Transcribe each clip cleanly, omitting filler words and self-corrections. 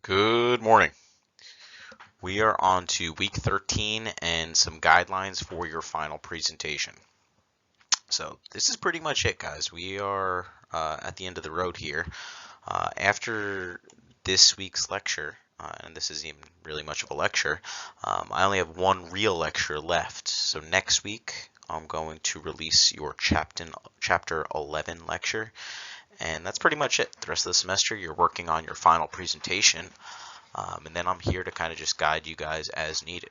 Good morning. We are on to week 13 and some guidelines for your final presentation. So this is pretty much it, guys. We are at the end of the road here. After this week's lecture, and this isn't even really much of a lecture, I only have one real lecture left. So next week, I'm going to release your chapter 11 lecture, and that's pretty much it. The rest of the semester, you're working on your final presentation. And then I'm here to kind of just guide you guys as needed.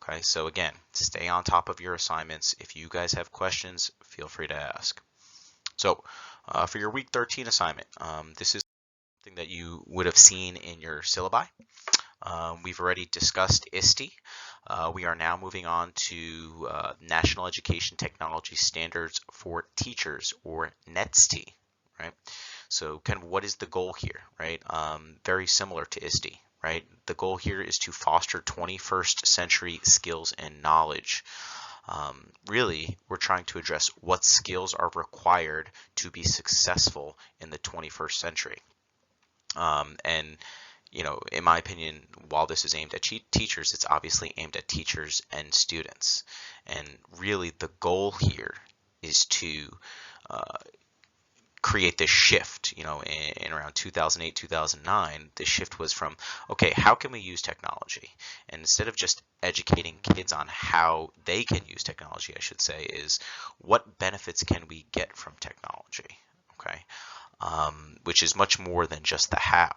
Okay, so again, stay on top of your assignments. If you guys have questions, feel free to ask. So for your week 13 assignment, this is something that you would have seen in your syllabi. We've already discussed ISTE. We are now moving on to National Education Technology Standards for Teachers, or NETST, right? So kind of what is the goal here, right? Very similar to ISTE. Right? The goal here is to foster 21st century skills and knowledge. Really, we're trying to address what skills are required to be successful in the 21st century. And, you know, in my opinion, while this is aimed at teachers, it's obviously aimed at teachers and students. And really, the goal here is to create this shift. You know, in around 2008, 2009, the shift was from, okay, how can we use technology? And instead of just educating kids on how they can use technology, I should say, is what benefits can we get from technology? Okay, which is much more than just the how.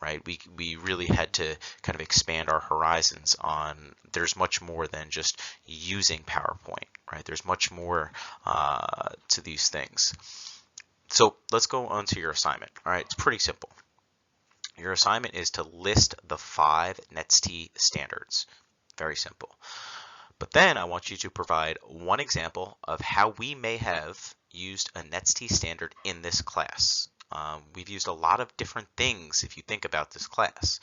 Right, we really had to kind of expand our horizons on there's much more than just using PowerPoint, right? There's much more to these things. So let's go on to your assignment. All right, it's pretty simple. Your assignment is to list the 5 NETST standards. Very simple. But then I want you to provide one example of how we may have used a NETST standard in this class. We've used a lot of different things if you think about this class.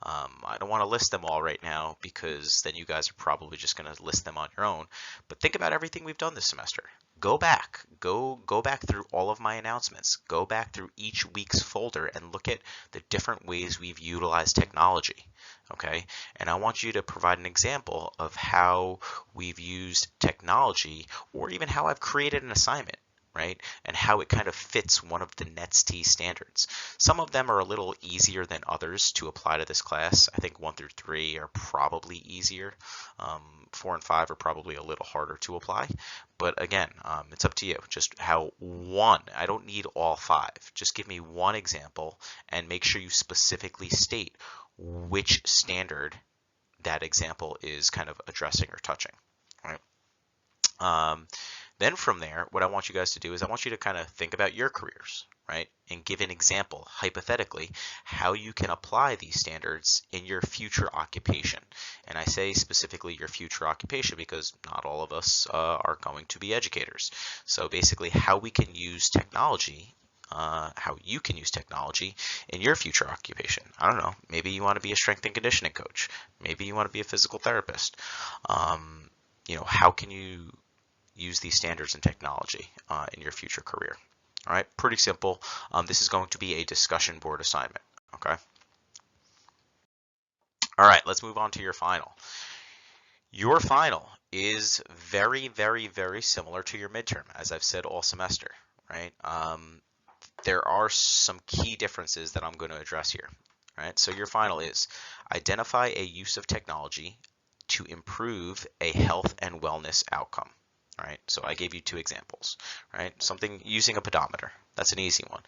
I don't want to list them all right now because then you guys are probably just going to list them on your own. But think about everything we've done this semester. Go back. Go back through all of my announcements. Go back through each week's folder and look at the different ways we've utilized technology. Okay? And I want you to provide an example of how we've used technology, or even how I've created an assignment, right? And how it kind of fits one of the NETST standards. Some of them are a little easier than others to apply to this class. I think 1 through 3 are probably easier. 4 and 5 are probably a little harder to apply. But again, it's up to you. Just how one, I don't need all 5. Just give me one example and make sure you specifically state which standard that example is kind of addressing or touching, right? Then from there, what I want you guys to do is I want you to kind of think about your careers, right? And give an example, hypothetically, how you can apply these standards in your future occupation. And I say specifically your future occupation because not all of us are going to be educators. So basically how we can use technology, how you can use technology in your future occupation. I don't know, maybe you want to be a strength and conditioning coach. Maybe you want to be a physical therapist. You know, how can you use these standards and technology in your future career? All right, pretty simple. This is going to be a discussion board assignment, okay? All right, let's move on to your final. Your final is very, very, very similar to your midterm, as I've said all semester, right? There are some key differences that I'm going to address here, right? So your final is identify a use of technology to improve a health and wellness outcome. All right, so I gave you 2 examples, right? Something using a pedometer. That's an easy one.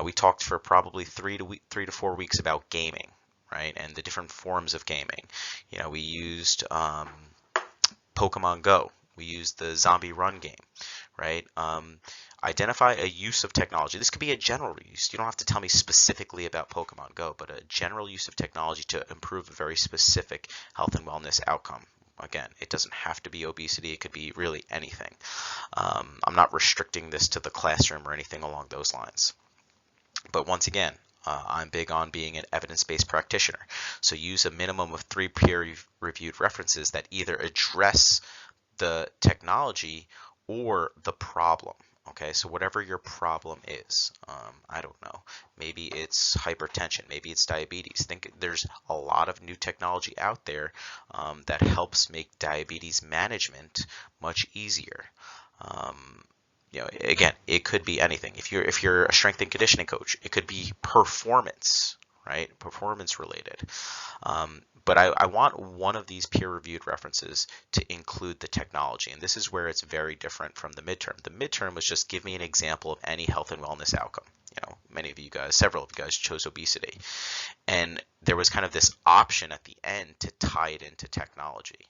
We talked for probably 3 to 4 weeks about gaming, right? And the different forms of gaming. You know, we used Pokemon Go. We used the Zombie Run game, right? Identify a use of technology. This could be a general use. You don't have to tell me specifically about Pokemon Go, but a general use of technology to improve a very specific health and wellness outcome. Again, it doesn't have to be obesity. It could be really anything. I'm not restricting this to the classroom or anything along those lines. But once again, I'm big on being an evidence-based practitioner. So use a minimum of 3 peer-reviewed references that either address the technology or the problem. Okay, so whatever your problem is, I don't know, maybe it's hypertension, maybe it's diabetes. Think there's a lot of new technology out there that helps make diabetes management much easier. Um, again, it could be anything. If you're a strength and conditioning coach, it could be performance, right? Performance related. But I want one of these peer-reviewed references to include the technology, and this is where it's very different from the midterm. The midterm was just give me an example of any health and wellness outcome. Many of you guys, several of you guys chose obesity, and there was kind of this option at the end to tie it into technology.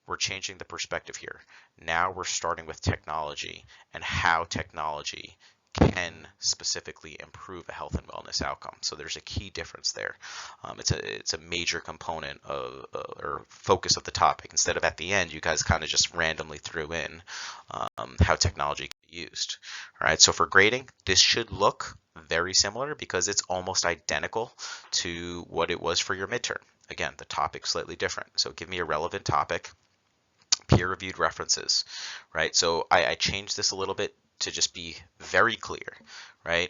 We're changing the perspective here. Now we're starting with technology and how technology can specifically improve a health and wellness outcome. So there's a key difference there. It's a major component of or focus of the topic. Instead of at the end, you guys kind of just randomly threw in how technology can be used. All right. So for grading, this should look very similar because it's almost identical to what it was for your midterm. Again, the topic's slightly different. So give me a relevant topic, peer-reviewed references, right? So I changed this a little bit to just be very clear, right?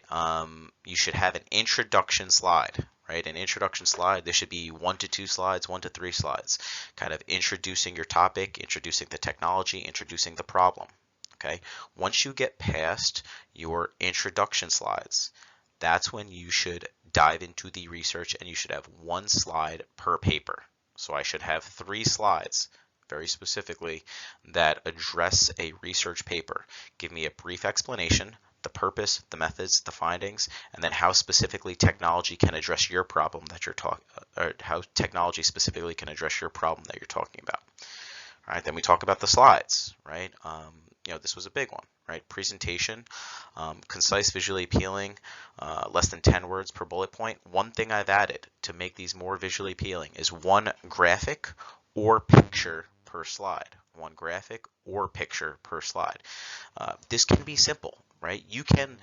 You should have an introduction slide, right? An introduction slide, there should be 1 to 2 slides, 1 to 3 slides, kind of introducing your topic, introducing the technology, introducing the problem, okay? Once you get past your introduction slides, that's when you should dive into the research, and you should have 1 slide per paper. So I should have 3 slides very specifically that address a research paper. Give me a brief explanation, the purpose, the methods, the findings, and then how specifically technology can address your problem that you're talking, or how technology specifically can address your problem that you're talking about. All right, then we talk about the slides, right? This was a big one, right? Presentation, concise, visually appealing, less than 10 words per bullet point. One thing I've added to make these more visually appealing is 1 graphic or picture per slide. 1 graphic or picture per slide. This can be simple, right? You can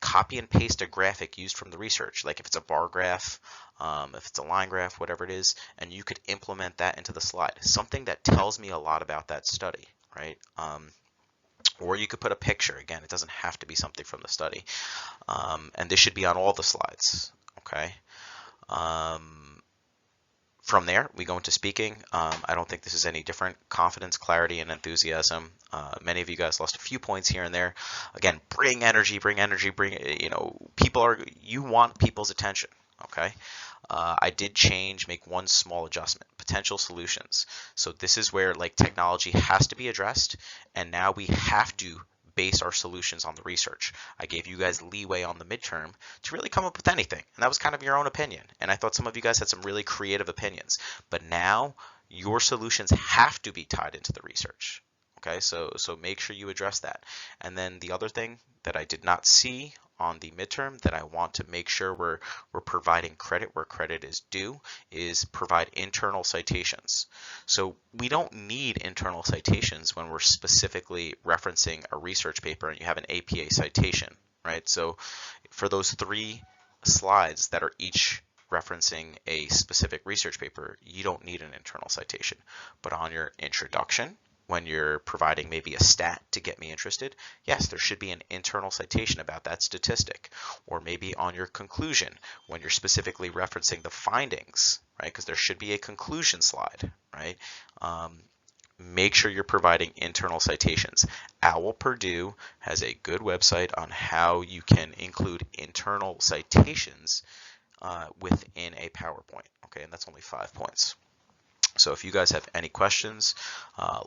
copy and paste a graphic used from the research, like if it's a bar graph, if it's a line graph, whatever it is, and you could implement that into the slide. Something that tells me a lot about that study, right? Or you could put a picture. Again, it doesn't have to be something from the study. And this should be on all the slides, okay? From there, we go into speaking. I don't think this is any different. Confidence, clarity, and enthusiasm. Many of you guys lost a few points here and there. Again, bring energy, you want people's attention, okay? I did make 1 small adjustment, potential solutions. So this is where technology has to be addressed, and now we have to base our solutions on the research. I gave you guys leeway on the midterm to really come up with anything, and that was kind of your own opinion. And I thought some of you guys had some really creative opinions, but now your solutions have to be tied into the research. Okay, so make sure you address that. And then the other thing that I did not see on the midterm that I want to make sure we're providing credit where credit is due is provide internal citations. So we don't need internal citations when we're specifically referencing a research paper and you have an APA citation, right? So for those 3 slides that are each referencing a specific research paper, you don't need an internal citation. But on your introduction, when you're providing maybe a stat to get me interested, yes, there should be an internal citation about that statistic. Or maybe on your conclusion, when you're specifically referencing the findings, right? Because there should be a conclusion slide, right? Make sure you're providing internal citations. OWL Purdue has a good website on how you can include internal citations within a PowerPoint, okay? And that's only 5 points. So if you guys have any questions,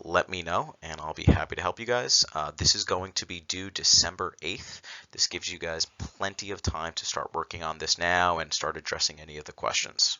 let me know, and I'll be happy to help you guys. This is going to be due December 8th. This gives you guys plenty of time to start working on this now and start addressing any of the questions.